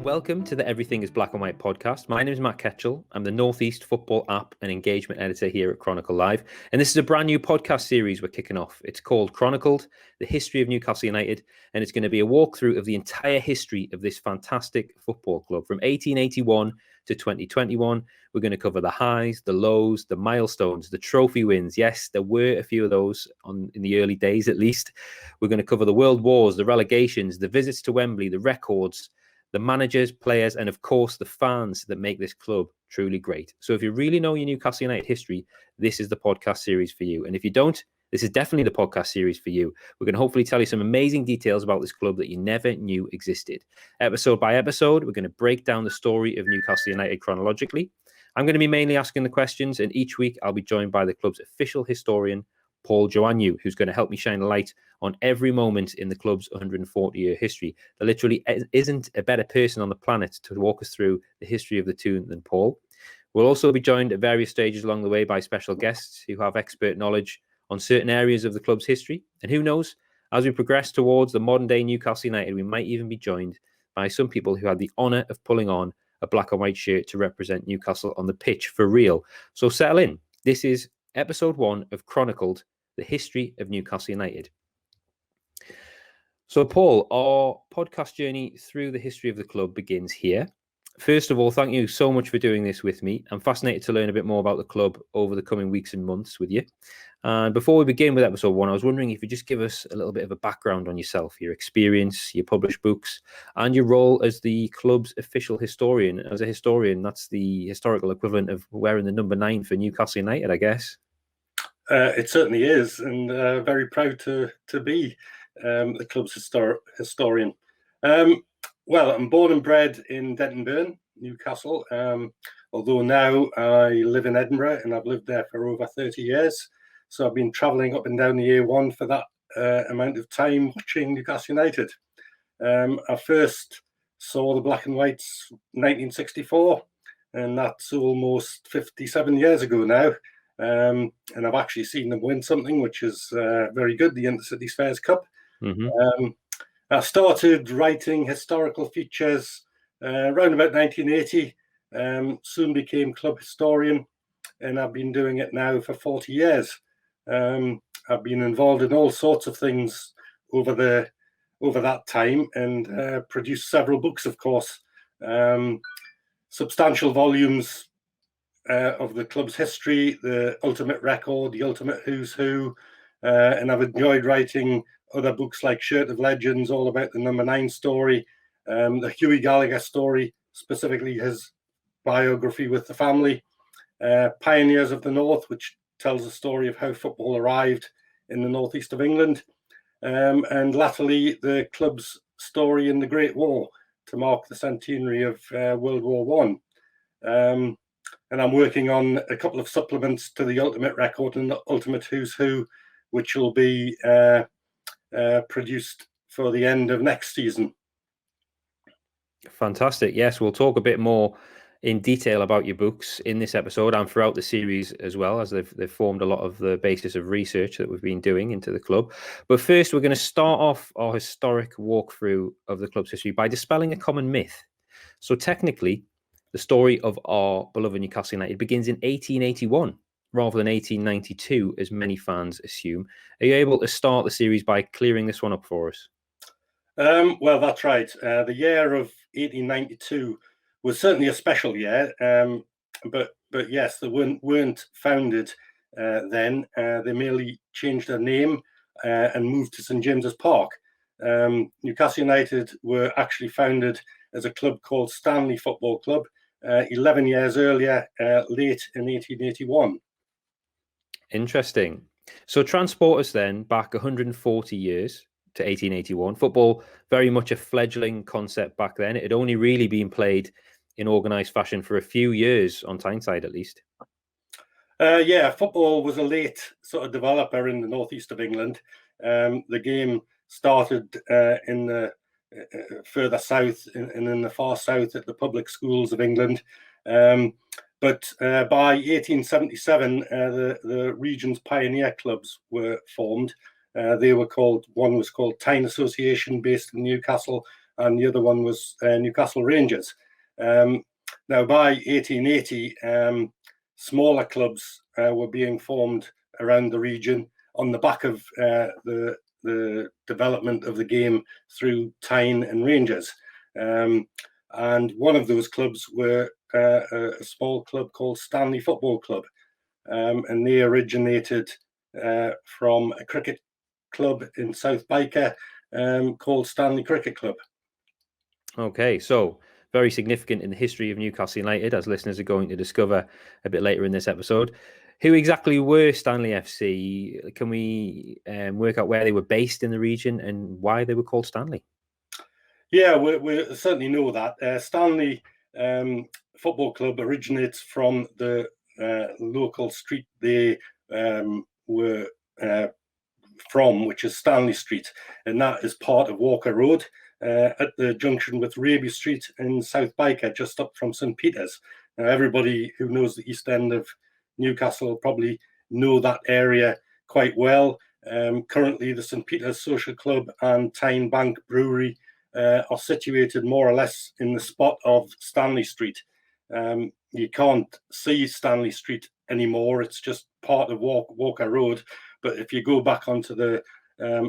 Welcome to the Everything is Black and White podcast. My name is Matt Ketchell. I'm the Northeast Football App and Engagement Editor here at Chronicle Live. And this is a brand new podcast series we're kicking off. It's called Chronicled, the History of Newcastle United. And it's going to be a walkthrough of the entire history of this fantastic football club. From 1881 to 2021, we're going to cover the highs, the lows, the milestones, the trophy wins. Yes, there were a few of those in the early days, at least. We're going to cover the world wars, the relegations, the visits to Wembley, the records, the managers, players, and of course, the fans that make this club truly great. So if you really know your Newcastle United history, this is the podcast series for you. And if you don't, this is definitely the podcast series for you. We're going to hopefully tell you some amazing details about this club that you never knew existed. Episode by episode, we're going to break down the story of Newcastle United chronologically. I'm going to be mainly asking the questions, and each week I'll be joined by the club's official historian, Paul Joannou, who's going to help me shine a light on every moment in the club's 140-year history. There literally isn't a better person on the planet to walk us through the history of the Toon than Paul. We'll also be joined at various stages along the way by special guests who have expert knowledge on certain areas of the club's history. And who knows, as we progress towards the modern-day Newcastle United, we might even be joined by some people who had the honour of pulling on a black and white shirt to represent Newcastle on the pitch for real. So settle in. This is episode 1 of Chronicled, the History of Newcastle United. So, Paul, our podcast journey through the history of the club begins here. First of all, thank you so much for doing this with me. I'm fascinated to learn a bit more about the club over the coming weeks and months with you. And before we begin with episode 1, I was wondering if you just give us a little bit of a background on yourself, your experience, your published books, and your role as the club's official historian. As a historian, that's the historical equivalent of wearing the number 9 for Newcastle United, I guess. It certainly is, and very proud to be the club's historian. Well, I'm born and bred in Dentonburn, Newcastle, although now I live in Edinburgh and I've lived there for over 30 years. So I've been travelling up and down the A1 for that amount of time watching Newcastle United. I first saw the black and whites 1964, and that's almost 57 years ago now. And I've actually seen them win something, which is very good, the Intercity Fairs Cup. Mm-hmm. I started writing historical features around about 1980, soon became club historian, and I've been doing it now for 40 years. I've been involved in all sorts of things over that time, and produced several books, of course, substantial volumes of the club's history, the ultimate record, the ultimate who's who, and I've enjoyed writing other books like Shirt of Legends, all about the number 9 story, the Hughie Gallagher story, specifically his biography with the family, Pioneers of the North, which tells the story of how football arrived in the northeast of England, and latterly the club's story in the Great War to mark the centenary of World War I. And I'm working on a couple of supplements to the Ultimate Record and the Ultimate Who's Who, which will be produced for the end of next season. Fantastic. Yes, we'll talk a bit more in detail about your books in this episode and throughout the series as well, as they've formed a lot of the basis of research that we've been doing into the club. But first, we're going to start off our historic walkthrough of the club's history by dispelling a common myth. So technically, the story of our beloved Newcastle United begins in 1881 rather than 1892, as many fans assume. Are you able to start the series by clearing this one up for us? Well, that's right. The year of 1892 was certainly a special year, but yes, they weren't founded then. They merely changed their name and moved to St James's Park. Newcastle United were actually founded as a club called Stanley Football Club 11 years earlier, late in 1881. Interesting. So transport us then back 140 years to 1881. Football, very much a fledgling concept back then. It had only really been played in organised fashion for a few years, on Tyneside at least. Yeah, football was a late sort of developer in the northeast of England. The game started in the further south and in the far south at the public schools of England. But by 1877, the region's pioneer clubs were formed. One was called Tyne Association, based in Newcastle, and the other one was Newcastle Rangers. Now, by 1880, smaller clubs were being formed around the region on the back of the development of the game through Tyne and Rangers. And one of those clubs were a small club called Stanley Football Club. And they originated from a cricket club in South Byker called Stanley Cricket Club. Okay, so very significant in the history of Newcastle United, as listeners are going to discover a bit later in this episode. Who exactly were Stanley FC? Can we work out where they were based in the region and why they were called Stanley? Yeah, we certainly know that. Stanley Football Club originates from the local street they were from, which is Stanley Street, and that is part of Walker Road at the junction with Raby Street in South Byker, just up from St. Peter's. Now, everybody who knows the East End of Newcastle probably know that area quite well. Currently, the St. Peter's Social Club and Tyne Bank Brewery are situated more or less in the spot of Stanley Street. You can't see Stanley Street anymore. It's just part of Walker Road. But if you go back onto the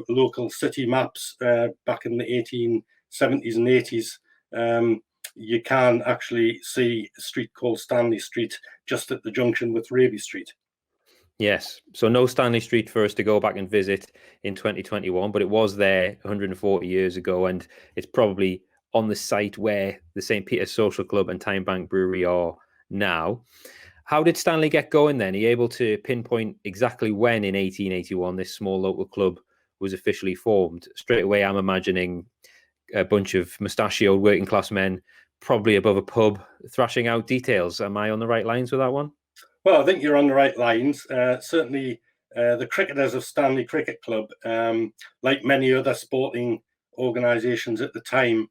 local city maps back in the 1870s and 80s, you can actually see a street called Stanley Street just at the junction with Raby Street. Yes, so no Stanley Street for us to go back and visit in 2021, but it was there 140 years ago, and it's probably on the site where the St. Peter's Social Club and Tyne Bank Brewery are now. How did Stanley get going then? Are you able to pinpoint exactly when in 1881 this small local club was officially formed? Straight away, I'm imagining a bunch of mustachioed working class men, probably above a pub, thrashing out details. Am I on the right lines with that one? Well, I think you're on the right lines. Certainly, the cricketers of Stanley Cricket Club, like many other sporting organisations at the time,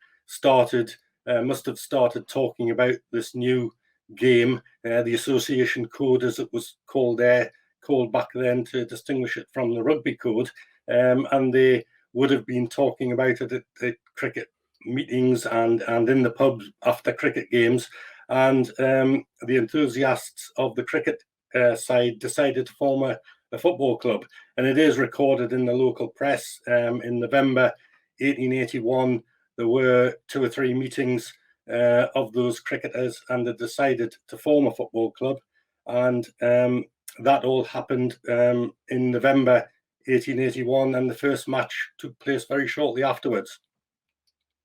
must have started talking about this new game, the association code, as it was called back then to distinguish it from the rugby code, and they would have been talking about it at cricket meetings and in the pubs after cricket games. And the enthusiasts of the cricket side decided to form a football club. And it is recorded in the local press. In November 1881, there were 2 or 3 meetings of those cricketers, and they decided to form a football club. And that all happened in November 1881, and the first match took place very shortly afterwards.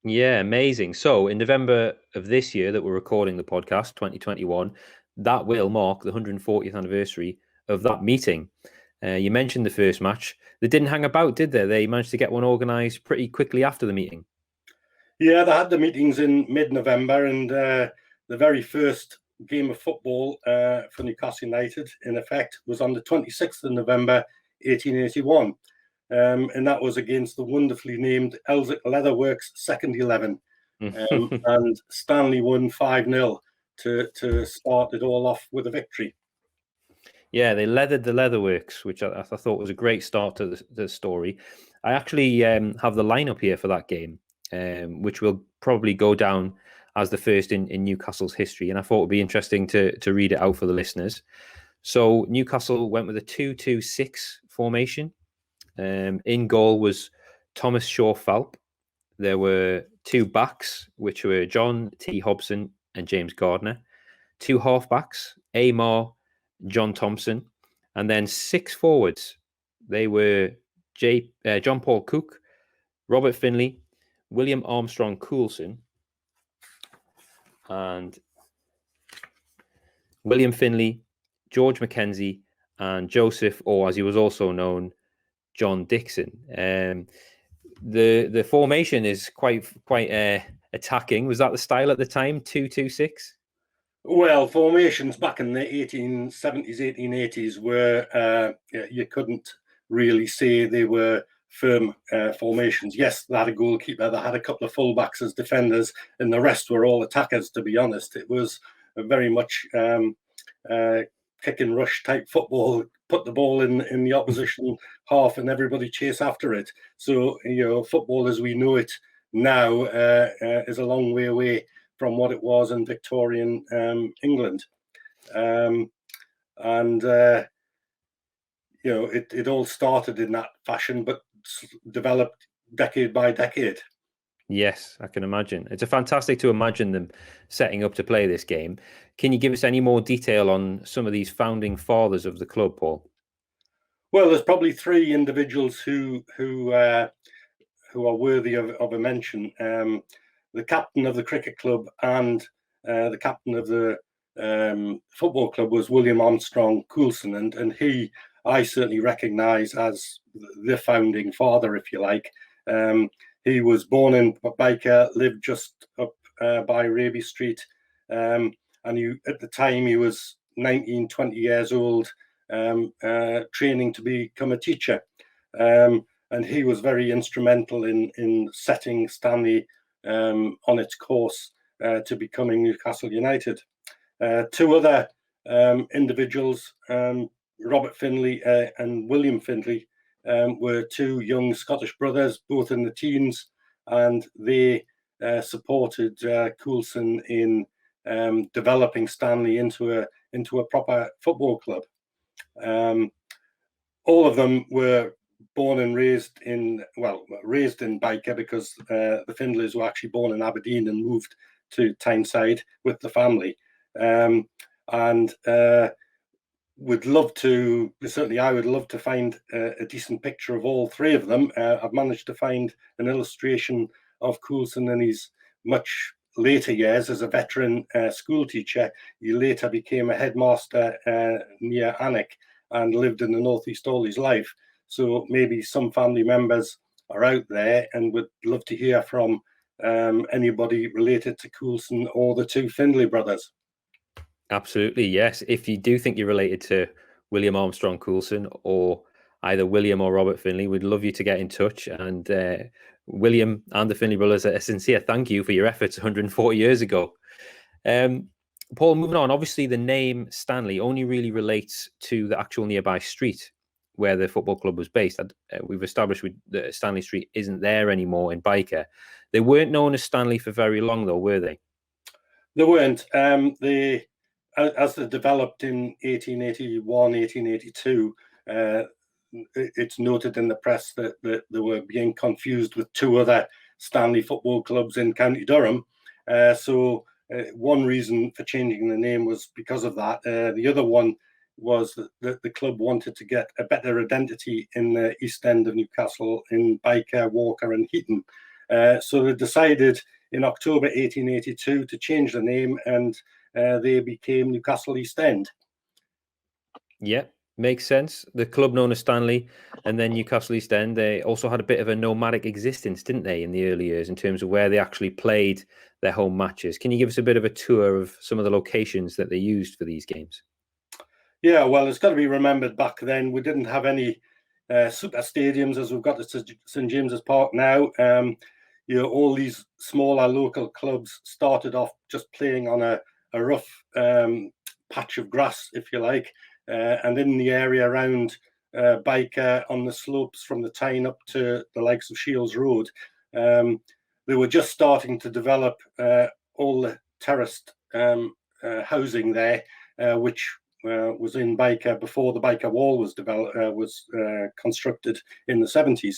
Yeah, amazing. So in November of this year that we're recording the podcast, 2021, that will mark the 140th anniversary of that meeting. You mentioned the first match. They didn't hang about, did they? They managed to get one organised pretty quickly after the meeting. Yeah, they had the meetings in mid-November, and the very first game of football for Newcastle United, in effect, was on the 26th of November, 1881. And that was against the wonderfully named Elsick Leatherworks Second 11. And Stanley won 5-0 to start it all off with a victory. Yeah, they leathered the Leatherworks, which I thought was a great start to the story. I actually have the lineup here for that game, which will probably go down as the first in Newcastle's history. And I thought it would be interesting to read it out for the listeners. So Newcastle went with a 2-2-6 formation. In goal was Thomas Shaw-Phelp. There were 2 backs, which were John T. Hobson and James Gardner. 2 halfbacks, Amar, John Thompson, and then 6 forwards. They were John Paul Cook, Robert Finley, William Armstrong Coulson, and William Finley, George Mackenzie, and Joseph, or as he was also known, John Dixon. The formation is quite attacking. Was that the style at the time, 2-2-6? Well, formations back in the 1870s, 1880s were, you couldn't really say they were firm formations. Yes, they had a goalkeeper, they had a couple of fullbacks as defenders, and the rest were all attackers, to be honest. It was very much kick and rush type football, put the ball in the opposition half and everybody chase after it. So, football as we know it now is a long way away from what it was in Victorian England. It all started in that fashion, but developed decade by decade. Yes, I can imagine. It's fantastic to imagine them setting up to play this game. Can you give us any more detail on some of these founding fathers of the club, Paul? Well, there's probably three individuals who are worthy of a mention. The captain of the cricket club and the captain of the football club was William Armstrong Coulson, and he I certainly recognise as the founding father, if you like. He was born in Byker, lived just up by Raby Street, and at the time he was 19, 20 years old, training to become a teacher. And he was very instrumental in setting Stanley on its course to becoming Newcastle United. Two other individuals, Robert Findlay and William Findlay, were two young Scottish brothers, both in the teens, and they supported Coulson in developing Stanley into a proper football club. All of them were born and raised in Byker, because the Findlays were actually born in Aberdeen and moved to Tyneside with the family. Would love to, certainly I would love to find a decent picture of all three of them. I've managed to find an illustration of Coulson in his much later years as a veteran school teacher. He later became a headmaster near Alnwick and lived in the Northeast all his life. So maybe some family members are out there and would love to hear from anybody related to Coulson or the two Findlay brothers. Absolutely, yes. If you do think you're related to William Armstrong Coulson or either William or Robert Findlay, we'd love you to get in touch. And William and the Findlay brothers, a sincere thank you for your efforts 140 years ago. Paul, moving on, obviously the name Stanley only really relates to the actual nearby street where the football club was based. We've established that Stanley Street isn't there anymore in Byker. They weren't known as Stanley for very long, though, were they? They weren't. As they developed in 1881, 1882, it's noted in the press that they were being confused with two other Stanley football clubs in County Durham. So one reason for changing the name was because of that. The other one was that the club wanted to get a better identity in the East End of Newcastle, in Byker, Walker and Heaton. So they decided in October 1882 to change the name, and they became Newcastle East End. Yeah, makes sense. The club known as Stanley and then Newcastle East End, they also had a bit of a nomadic existence, didn't they, in the early years in terms of where they actually played their home matches. Can you give us a bit of a tour of some of the locations that they used for these games? Yeah, well, it's got to be remembered back then we didn't have any super stadiums as we've got at St James's Park now. All these smaller local clubs started off just playing on a rough patch of grass, if you like, and in the area around Byker, on the slopes from the Tyne up to the likes of Shields Road, they were just starting to develop all the terraced housing there, which was in Byker before the Byker Wall was constructed in the 70s.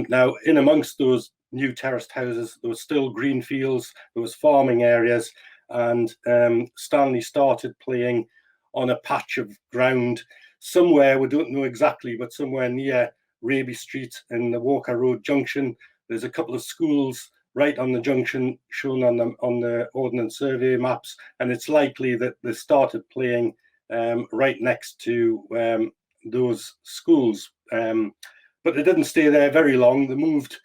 Now, in amongst those new terraced houses, there was still green fields, there was farming areas, and Stanley started playing on a patch of ground somewhere, we don't know exactly, but somewhere near Raby Street and the Walker Road junction. There's a couple of schools right on the junction shown on the Ordnance Survey maps, and it's likely that they started playing right next to those schools. But they didn't stay there very long. They moved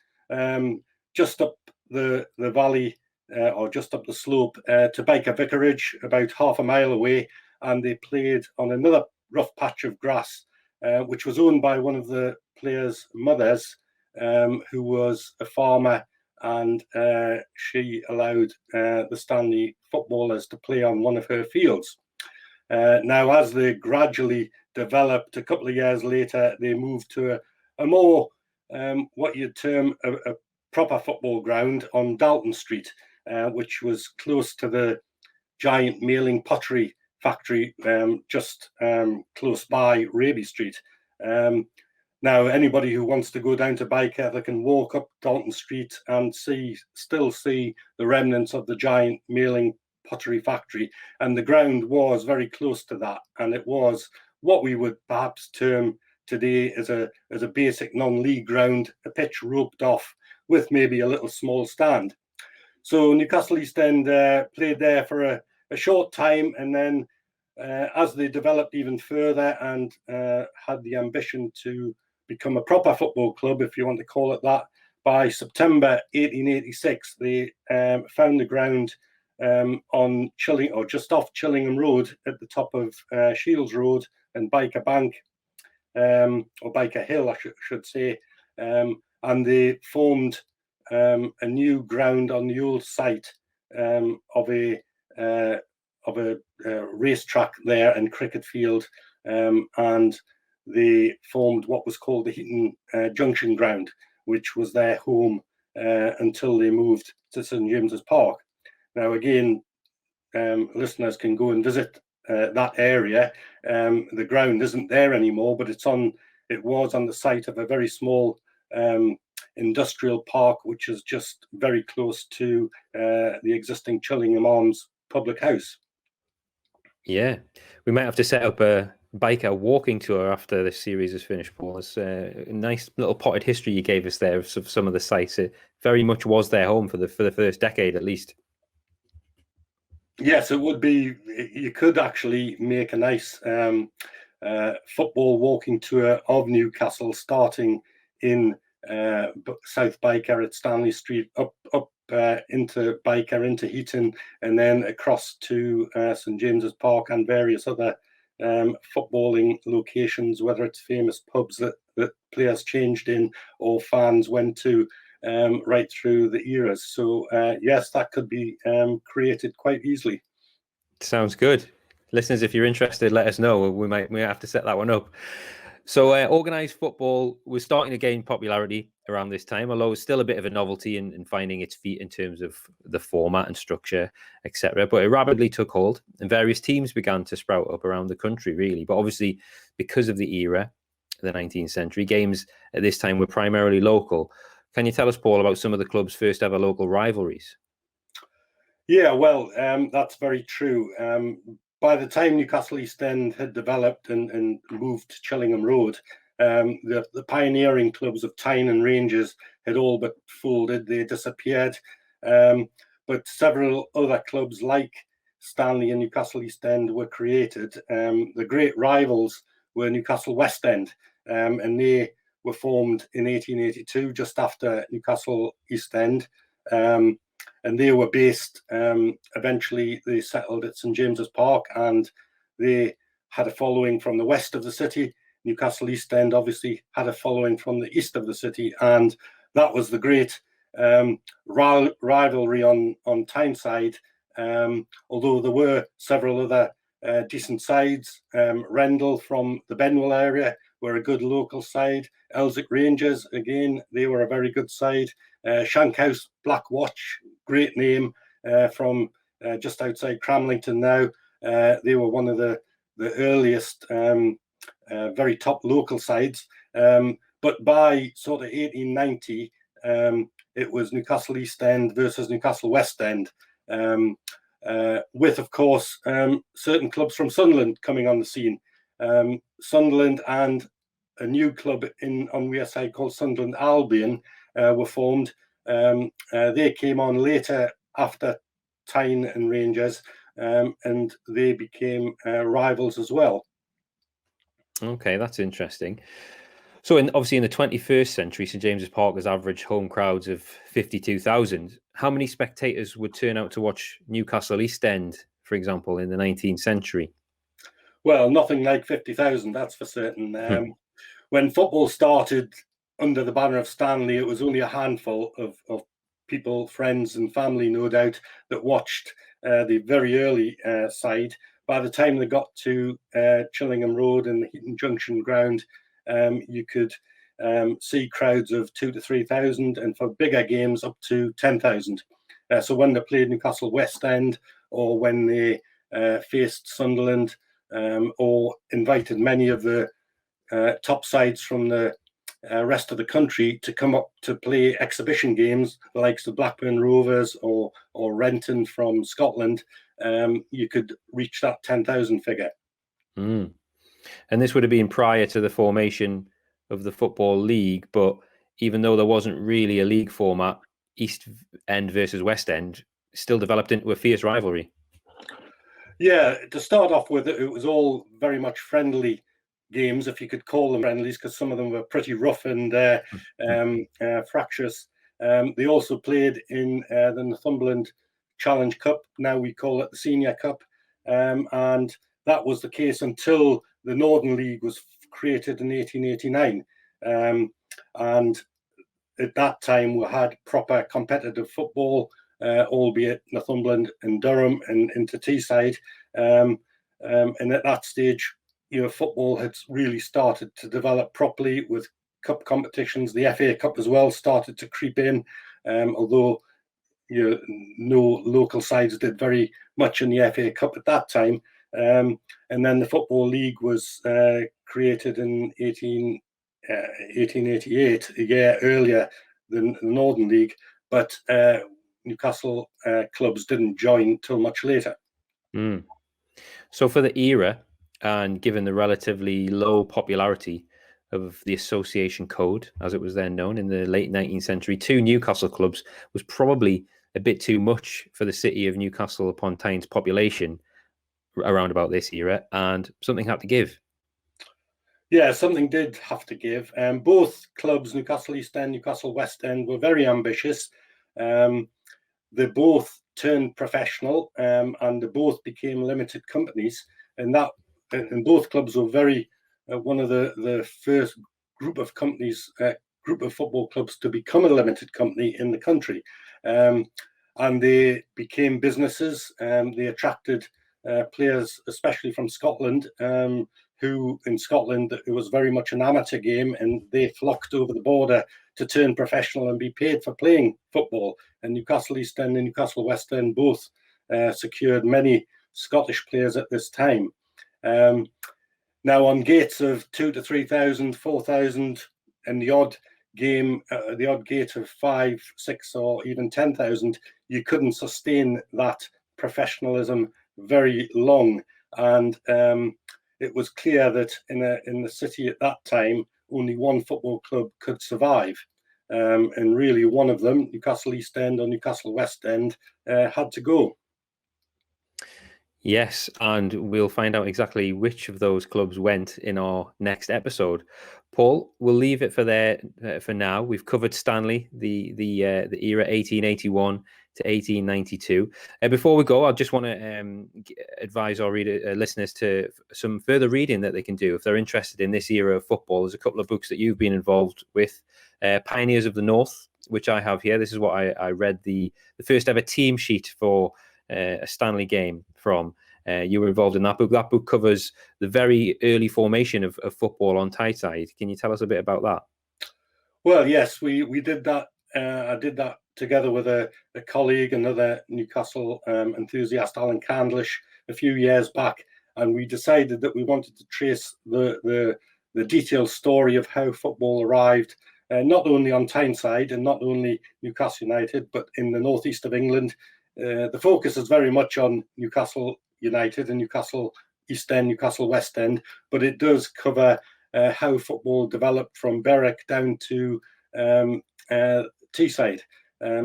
just up the valley or just up the slope to Byker Vicarage, about half a mile away, and they played on another rough patch of grass, which was owned by one of the players' mothers, who was a farmer, and she allowed the Stanley footballers to play on one of her fields. Now, as they gradually developed, a couple of years later, they moved to a more, what you'd term proper football ground on Dalton Street, which was close to the giant mailing pottery factory just close by Raby Street. Now, anybody who wants to go down to Byker, they can walk up Dalton Street and still see the remnants of the giant mailing pottery factory. And the ground was very close to that. And it was what we would perhaps term today as a basic non-league ground, a pitch roped off with maybe a little small stand. So Newcastle East End played there for a short time, and then as they developed even further and had the ambition to become a proper football club, if you want to call it that, by September 1886, they found the ground on or just off Chillingham Road at the top of Shields Road and Byker Bank, or Byker Hill, I should say, and they formed a new ground on the old site of a racetrack there and cricket field, and they formed what was called the Heaton Junction Ground, which was their home until they moved to St James's Park. Now, again, listeners can go and visit that area. The ground isn't there anymore, but it was on the site of a very small industrial park, which is just very close to the existing Chillingham Arms public house. Yeah, we might have to set up a biker walking tour after this series is finished, Paul. It's a nice little potted history you gave us there of some of the sites. It very much was their home for the first decade, at least. Yes, it would be. You could actually make a nice football walking tour of Newcastle, starting in South Byker at Stanley Street, up into Byker, into Heaton, and then across to St James's Park and various other footballing locations, whether it's famous pubs that players changed in or fans went to right through the eras. So yes, that could be created quite easily. Sounds good. Listeners, if you're interested, let us know. We might have to set that one up. So organised football was starting to gain popularity around this time, although it's still a bit of a novelty in finding its feet in terms of the format and structure, etc. But it rapidly took hold, and various teams began to sprout up around the country, really. But obviously, because of the era, the 19th century, games at this time were primarily local. Can you tell us, Paul, about some of the club's first ever local rivalries? Yeah, well, that's very true. By the time Newcastle East End had developed and moved to Chillingham Road, the pioneering clubs of Tyne and Rangers had all but folded. They disappeared. But several other clubs like Stanley and Newcastle East End were created. The great rivals were Newcastle West End, and they were formed in 1882, just after Newcastle East End. And they were based, eventually they settled at St James's Park, and they had a following from the west of the city. Newcastle East End obviously had a following from the east of the city, and that was the great rivalry on Tyneside. Although there were several other decent sides. Rendell from the Benwell area were a good local side. Elsick Rangers, again, they were a very good side. Shankhouse Black Watch, great name, from just outside Cramlington now. They were one of the earliest very top local sides. But by sort of 1890, it was Newcastle East End versus Newcastle West End, with, of course, certain clubs from Sunderland coming on the scene. Sunderland and a new club on Wearside called Sunderland Albion were formed. They came on later after Tyne and Rangers, and they became rivals as well. Okay, that's interesting. So, obviously in the 21st century, St James's Park has average home crowds of 52,000. How many spectators would turn out to watch Newcastle East End, for example, in the 19th century? Well, nothing like 50,000, that's for certain. When football started under the banner of Stanley, it was only a handful of people, friends and family, no doubt, that watched the very early side. By the time they got to Chillingham Road and the Heaton Junction ground, you could see crowds of 2,000 to 3,000, and for bigger games up to 10,000. So when they played Newcastle West End, or when they faced Sunderland, or invited many of the top sides from the rest of the country to come up to play exhibition games, the likes of Blackburn Rovers or Renton from Scotland, you could reach that 10,000 figure. And this would have been prior to the formation of the Football League, but even though there wasn't really a league format, East End versus West End still developed into a fierce rivalry. Yeah, to start off with, it was all very much friendly games, if you could call them friendlies, because some of them were pretty rough and fractious. They also played in the Northumberland Challenge Cup. Now we call it the Senior Cup. And that was the case until the Northern League was created in 1889. And at that time, we had proper competitive football, albeit Northumberland and Durham and into Teesside. And at that stage, football had really started to develop properly with cup competitions. The FA Cup as well started to creep in, although no local sides did very much in the FA Cup at that time. And then the Football League was created in 1888, a year earlier than the Northern League, but Newcastle clubs didn't join till much later. So for the era, and given the relatively low popularity of the association code, as it was then known in the late 19th century, 2 Newcastle clubs was probably a bit too much for the city of Newcastle upon Tyne's population around about this era, and something had to give. Yeah, something did have to give. Both clubs, Newcastle East End, Newcastle West End, were very ambitious. They both turned professional, and they both became limited companies. And both clubs were very one of the first group of companies, group of football clubs to become a limited company in the country. And they became businesses. They attracted players, especially from Scotland, who in Scotland, it was very much an amateur game, and they flocked over the border to turn professional and be paid for playing football. And Newcastle East End and Newcastle West End both secured many Scottish players at this time. Now, on gates of 2,000 to 3,000, 4,000, and the odd gate of 5, 6, or even 10,000, you couldn't sustain that professionalism very long. And it was clear that in the city at that time, only one football club could survive. And really one of them, Newcastle East End or Newcastle West End, had to go. Yes, and we'll find out exactly which of those clubs went in our next episode. Paul, we'll leave it for there for now. We've covered Stanley, the era 1881 to 1892. Before we go, I just want to advise our listeners to some further reading that they can do if they're interested in this era of football. There's a couple of books that you've been involved with. Pioneers of the North, which I have here. This is what I read the first ever team sheet for a Stanley game from. You were involved in that book. That book covers the very early formation of football on Tyneside. Can you tell us a bit about that? Well, yes, we did that. I did that together with a colleague, another Newcastle enthusiast, Alan Candlish, a few years back, and we decided that we wanted to trace the detailed story of how football arrived, not only on Tyneside and not only Newcastle United, but in the northeast of England. The focus is very much on Newcastle United and Newcastle East End, Newcastle West End, but it does cover how football developed from Berwick down to Teesside.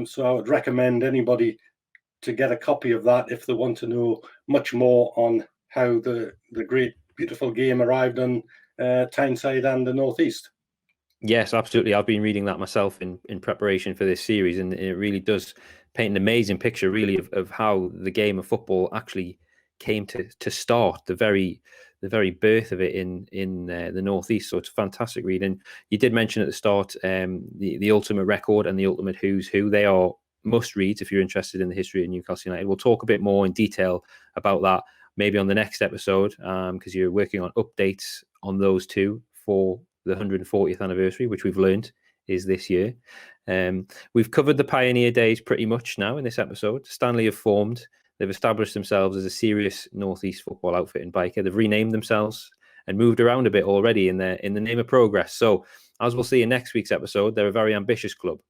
So I would recommend anybody to get a copy of that if they want to know much more on how the great, beautiful game arrived on Tyneside and the Northeast. Yes, absolutely. I've been reading that myself in preparation for this series, and it really does paint an amazing picture, really, of how the game of football actually came to start, the very birth of it in the Northeast. So it's a fantastic read. And you did mention at the start the Ultimate Record and the Ultimate Who's Who. They are must reads if you're interested in the history of Newcastle United. We'll talk a bit more in detail about that maybe on the next episode, because you're working on updates on those two for the 140th anniversary, which we've learned is this year. We've covered the pioneer days pretty much now in this episode. Stanley have formed. They've established themselves as a serious Northeast football outfit in Byker. They've renamed themselves and moved around a bit already in the name of progress. So as we'll see in next week's episode, they're a very ambitious club.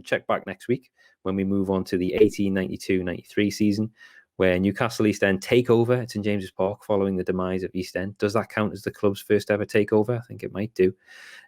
Check back next week when we move on to the 1892-93 season, where Newcastle East End take over at St James's Park following the demise of East End. Does that count as the club's first ever takeover? I think it might do.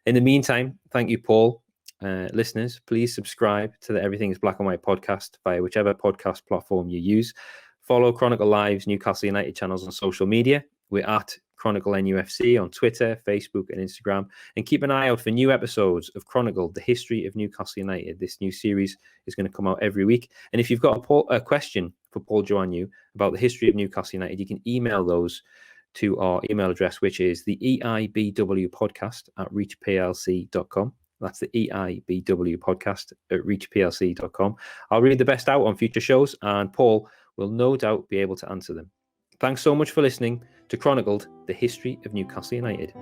In the meantime, thank you, Paul. Listeners, please subscribe to the Everything is Black and White podcast via whichever podcast platform you use. Follow Chronicle Live's Newcastle United channels on social media. We're at Chronicled NUFC on Twitter, Facebook, and Instagram. And keep an eye out for new episodes of Chronicled, the History of Newcastle United. This new series is going to come out every week. And if you've got a question for Paul Joannou about the history of Newcastle United, you can email those to our email address, which is the EIBWpodcast@reachplc.com. That's the EIBWpodcast@reachplc.com. I'll read the best out on future shows, and Paul will no doubt be able to answer them. Thanks so much for listening to Chronicled, the History of Newcastle United.